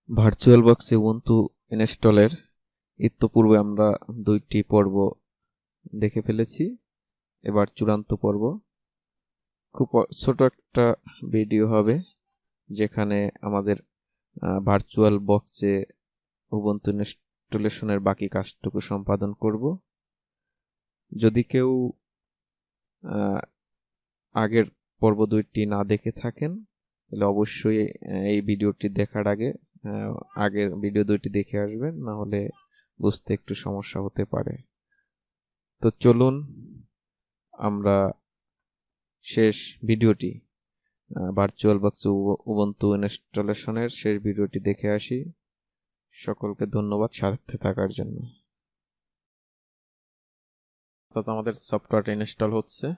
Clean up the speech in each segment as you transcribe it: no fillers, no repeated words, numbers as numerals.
ভার্চুয়ালবক্সে Ubuntu ইনস্টলের ইতোপূর্বে আমরা 2টি পর্ব দেখে ফেলেছি। এবার চূড়ান্ত পর্ব। খুব ছোট একটা ভিডিও হবে যেখানে আমাদের ভার্চুয়ালবক্সে উবুন্টু ইনস্টলেশনের বাকি কাজটুকু সম্পাদন করব। যদি কেউ আগের পর্ব 2টি না দেখে থাকেন তাহলে অবশ্যই এই ভিডিওটি দেখার আগে আগের ভিডিও 2টি দেখে আসবেন, না হলে বুঝতে একটু সমস্যা হতে পারে। তো চলুন আমরা শেষ ভিডিওটি ভার্চুয়ালবক্সে উবুন্টু ইনস্টলেশনের শেষ ভিডিওটি দেখে আসি। সকলকে ধন্যবাদ সাথে থাকার জন্য। অর্থাৎ আমাদের সফটওয়্যারটা ইনস্টল হচ্ছে।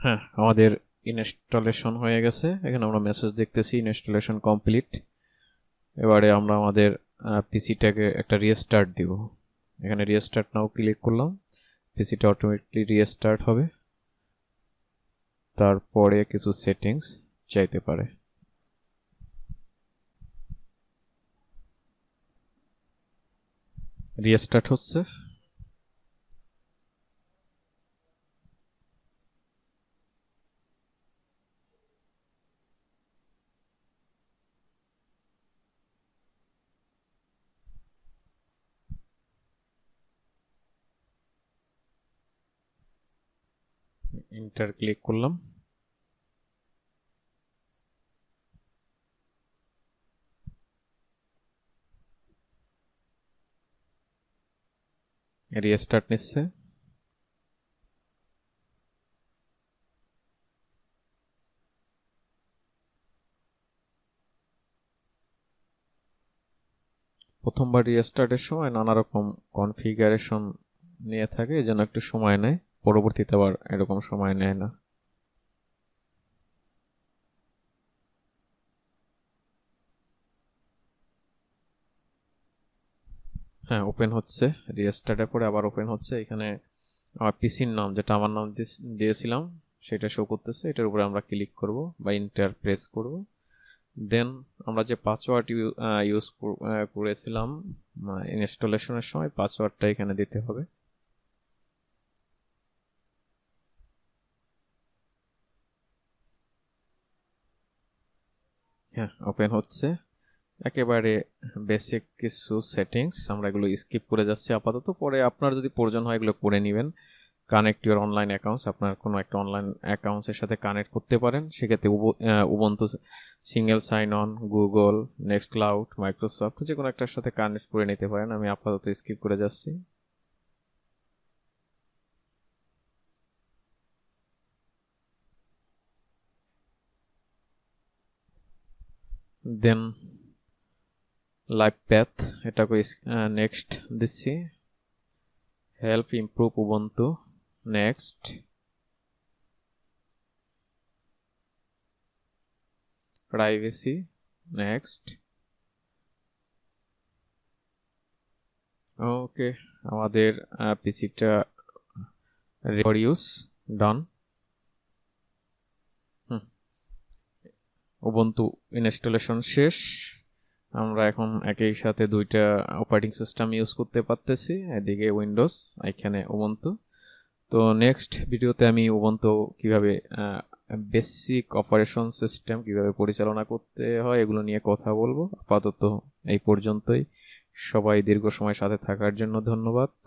হ্যাঁ, আমাদের ইনস্টলেশন হয়ে গেছে। এখানে আমরা মেসেজ দেখতেছি ইনস্টলেশন কমপ্লিট। এবারে আমরা আমাদের পিসিটাকে একটা রিস্টার্ট দিব। এখানে রিস্টার্ট নাও ক্লিক করলাম, পিসিটা অটোমেটিকলি রিস্টার্ট হবে। তারপরে কিছু সেটিংস চাইতে পারে। রিস্টার্ট হচ্ছে। এন্টার ক্লিক করলাম। রিস্টার্ট নিচ্ছে। প্রথমবার রিস্টার্টের সময় নানা রকম কনফিগারেশন নিয়ে থাকে, এজন্য একটু সময় নেয়। পরবর্তীতে আবার এরকম সময় নেয় না। হ্যাঁ, ওপেন হচ্ছে। রিস্টার্টের পরে আবার ওপেন হচ্ছে। এখানে আমার পিসির নাম, যেটা আমার নাম দিয়েছিলাম, সেটা শো করতেছে। এটার উপরে আমরা ক্লিক করব বা এন্টার প্রেস করব। দেন আমরা যে পাসওয়ার্ড ইউজ করেছিলাম ইনস্টলেশনের সময়, পাসওয়ার্ডটা এখানে দিতে হবে। হ্যাঁ, ওপেন হচ্ছে। একেবারে বেসিক কিছু সেটিংস, আমরা এগুলো স্কিপ করে যাচ্ছি আপাতত। পরে আপনার যদি প্রয়োজন হয় এগুলো করে নেবেন। কানেক্ট ইউর অনলাইন অ্যাকাউন্টস, আপনার কোনো একটা অনলাইন অ্যাকাউন্টসের সাথে কানেক্ট করতে পারেন। সেক্ষেত্রে Ubuntu single sign on, Google, next cloud, Microsoft, যে কোনো একটার সাথে কানেক্ট করে নিতে পারেন। আমি আপাতত স্কিপ করে যাচ্ছি। দেন লাইভ প্যাথ, এটাকে নেক্সট দিচ্ছি। Help improve Ubuntu, next. Privacy, next. Okay, আমাদের পিসিটা for use done. Ubuntu installation শেষ। আমরা এখন একই সাথে 2টা অপারেটিং সিস্টেম ইউজ করতে পারতেছি। এদিকে উইন্ডোজ, এখানে উবুন্টু। তো নেক্সট ভিডিওতে আমি উবুন্টু কিভাবে বেসিক অপারেশন সিস্টেম কিভাবে পরিচালনা করতে হয় এগুলো নিয়ে কথা বলবো। আপাতত এই পর্যন্তই। সবাই দীর্ঘ সময় সাথে থাকার জন্য ধন্যবাদ।